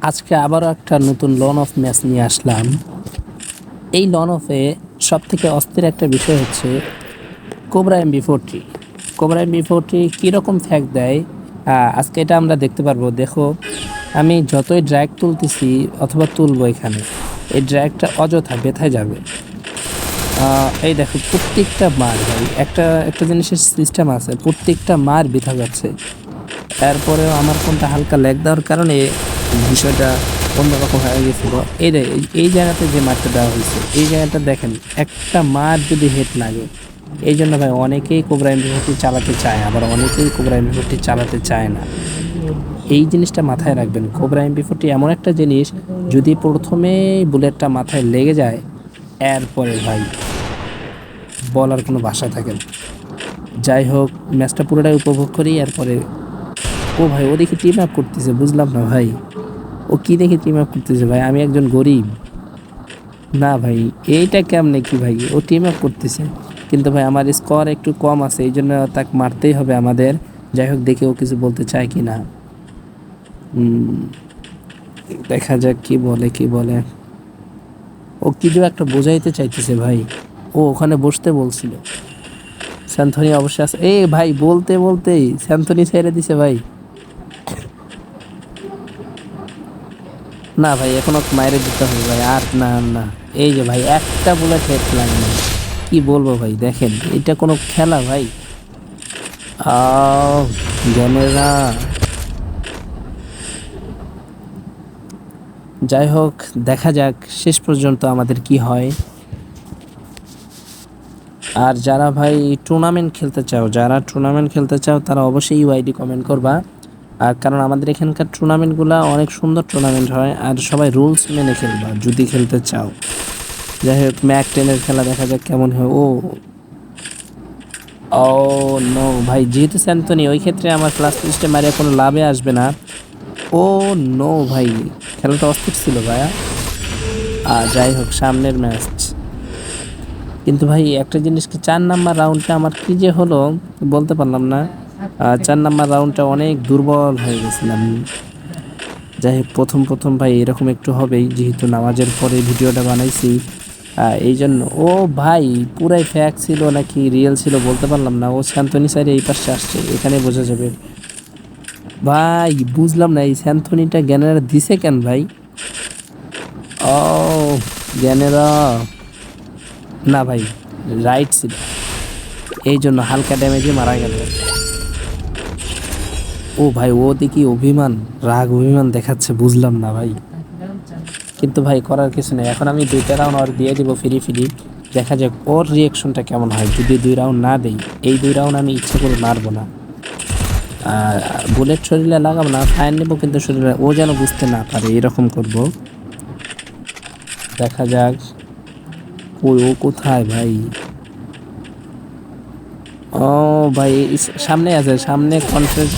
আজকে আবারও একটা নতুন লন অফ ম্যাচ নিয়ে আসলাম। এই লন অফে সব থেকে অস্থির একটা বিষয় হচ্ছে কোবরা MB40। কোবরা MB40 কীরকম ফ্যাক দেয় আজকে এটা আমরা দেখতে পারবো। দেখো, আমি যতই ড্র্যাগ তুলতেছি অথবা তুলবো, এখানে এই ড্র্যাগটা অযথা বেথায় যাবে। এই দেখো, প্রত্যেকটা মার ভাই একটা একটা জিনিসের সিস্টেম আছে, প্রত্যেকটা মার বৃথা যাচ্ছে। তারপরেও আমার ফোনটা হালকা ল্যাগ দেওয়ার কারণে বিষয়টা অন্যরকম হয়ে গেছিল। এই জায়গাতে যে মারটা দেওয়া হয়েছে, এই জায়গাটা দেখেন, একটা মার যদি হেড লাগে, এই জন্য ভাই অনেকেই কোবরা MB40 চালাতে চায়, আবার অনেকেই কোবরা MB40 চালাতে চায় না। এই জিনিসটা মাথায় রাখবেন। কোবরা MB40 এমন একটা জিনিস, যদি প্রথমেই বুলেটটা মাথায় লেগে যায়, এরপরে ভাই বলার কোনো ভাষা থাকে না। যাই হোক, ম্যাচটা পুরোটাই উপভোগ করি। এরপরে ও ভাই, ও দেখি টিম আপ করতেছে, বুঝলাম না ভাই, ও কি দেখে টিম আপ করতেছে ভাই? আমি একজন গরিব না ভাই, এইটা কেমনে কি ভাই? ও টিম আপ করতেছে, কিন্তু ভাই আমার স্কোর একটু কম আছে, এই জন্য তাকে মারতেই হবে আমাদের। যাই হোক, দেখে ও কিছু বলতে চায় কি না, দেখা যাক কি বলে কি বলে। ও কিছু একটা বোঝাইতে চাইতেছে ভাই, ও ওখানে বসতে বলছিল। স্যান্থনি অবশ্যই আছে। এই ভাই, বলতে বলতেই স্যান্থনি ছেড়ে দিছে ভাই। না ভাই, এখনো মাইরে দিতে হবে ভাই, আর না না। এই যে ভাই, একটা বুলেট হেড লাগে না, কি বলবো ভাই? দেখেন, এটা কোনো খেলা ভাই? জ্ঞানেরা। যাই হোক, দেখা যাক শেষ পর্যন্ত আমাদের কি হয়। আর যারা ভাই টুর্নামেন্ট খেলতে চাও, তারা অবশ্যই ইউআইডি কমেন্ট করবা। আর কারণ আমাদের এখানকার টুর্নামেন্টগুলো অনেক সুন্দর টুর্নামেন্ট হয়, আর সবাই রুলস মেনে খেলবা যদি খেলতে চাও। যাই হোক, ম্যাক 10-এর খেলা দেখা যাক কেমন হয়। ও ও নো ভাই, যেহেতু স্যান্তনি, ওই ক্ষেত্রে আমার ক্লাস লিস্টে মারিয়া কোনো লাভে আসবে না। ও নো ভাই, খেলাটা অস্থির ছিল ভাইয়া। যাই হোক, সামনের ম্যাচ। কিন্তু ভাই একটা জিনিস কি, 4 নাম্বার রাউন্ডটা আমার কি যে হলো বলতে পারলাম না। 4 নাম্বার রাউন্ডটা অনেক দুর্বল হয়ে গেছিলাম। যাই হোক, প্রথম ভাই এরকম একটু হবেই, যেহেতু নামাজের পরে ভিডিওটা বানাইছি, এই জন্য। ও ভাই, পুরাই ফ্যাক ছিল নাকি রিয়েল ছিল বলতে পারলাম না। ও স্যান্তনি সাইডে এই পাশে আসছে, এখানে বোঝা যাবে। ভাই বুঝলাম না, এই স্যান্তনিটা জ্ঞানেরা দিছে কেন ভাই? ও জ্ঞানেরা না ভাই, রাইট ছিল, এই জন্য হালকা ড্যামেজে মারা গেল। ও ভাই, ও দেখি অভিমান দেখাচ্ছে, বুঝলাম না ভাই। কিন্তু ভাই করার কিছু নেই, এখন আমি 2টা রাউন্ড আর দিয়ে দেবো ফ্রি। দেখা যাক ওর রিয়াকশনটা কেমন হয়। যদি 2 রাউন্ড না দেই, এই 2 রাউন্ড আমি ইচ্ছে করে মারবো না। বুলেট শরীরে লাগাবো না, ফায়ার নেবো, কিন্তু শরীরে ও যেন বুঝতে না পারে, এরকম করব। দেখা যাক। ও কোথায় ভাই? ও ভাই, সামনে আছে, সামনে কনফারেন্স।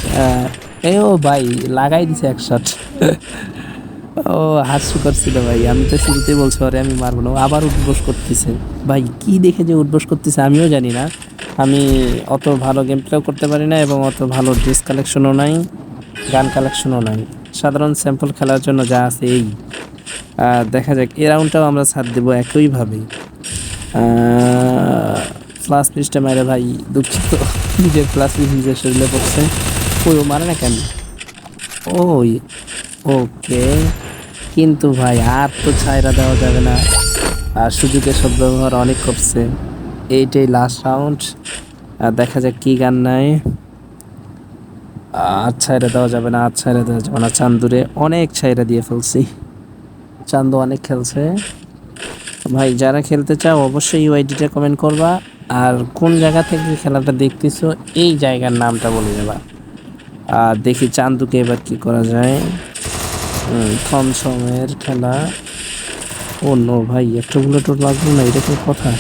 ও ভাই, লাগাই দিছে এক শট। ও হাস্য করছিল ভাই, আমি তো শুরুতে বলছি আরে আমি মারবো না, ও আবার উঠবোস করতেছে। ভাই কি দেখে যে উঠবোস করতেছে আমিও জানি না। আমি অত ভালো গেম প্লেও করতে পারি না, এবং অত ভালো ড্রেস কালেকশনও নাই, গান কালেকশনও নাই। সাধারণ স্যাম্পল খেলার জন্য যা আছে এই। দেখা যাক, এই রাউন্ডটাও আমরা ছাড় দেবো একইভাবে। ফ্লাস পিসটা মেরে ভাই, দুঃখিত, নিজের ফ্লাস পিস নিজের শরীরে পড়ছে। ওই ও মারে না কেন? ওই ওকে, কিন্তু ভাই আর তো ছাইরা দেওয়া যাবে না, আর সুযোগের সদ্ব্যবহার অনেক করছে। এইটাই লাস্ট রাউন্ড, আর দেখা যাক কি গান নাই। আর ছাইরা দেওয়া যাবে না, চান্দুরে অনেক ছাইরা দিয়ে ফেলছি, চান্দু অনেক খেলছে। ভাই যারা খেলতে চাও অবশ্যই ইউআইডিটা কমেন্ট করবা, আর কোন জায়গা থেকে খেলাটা দেখতেছো এই জায়গার নামটা বলে দেবা। আর দেখি চান্দুকে এবার কি করা যায়। থমসমের খেলা। ও নো ভাই, একটা বুলেট লাগলো না, এটা কি কথা?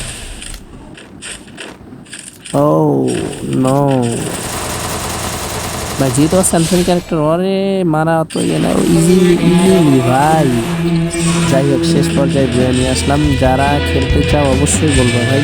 ও নো ভাই, যেহেতু স্যামসাং ক্যারেক্টার, ওরে মারা অত ইয়ে না, ইজিলি ভাই। যাই হোক, শেষ পর্যায়ে বয়ে নিয়ে আসলাম। যারা খেলতে চাও অবশ্যই বলবো ভাই।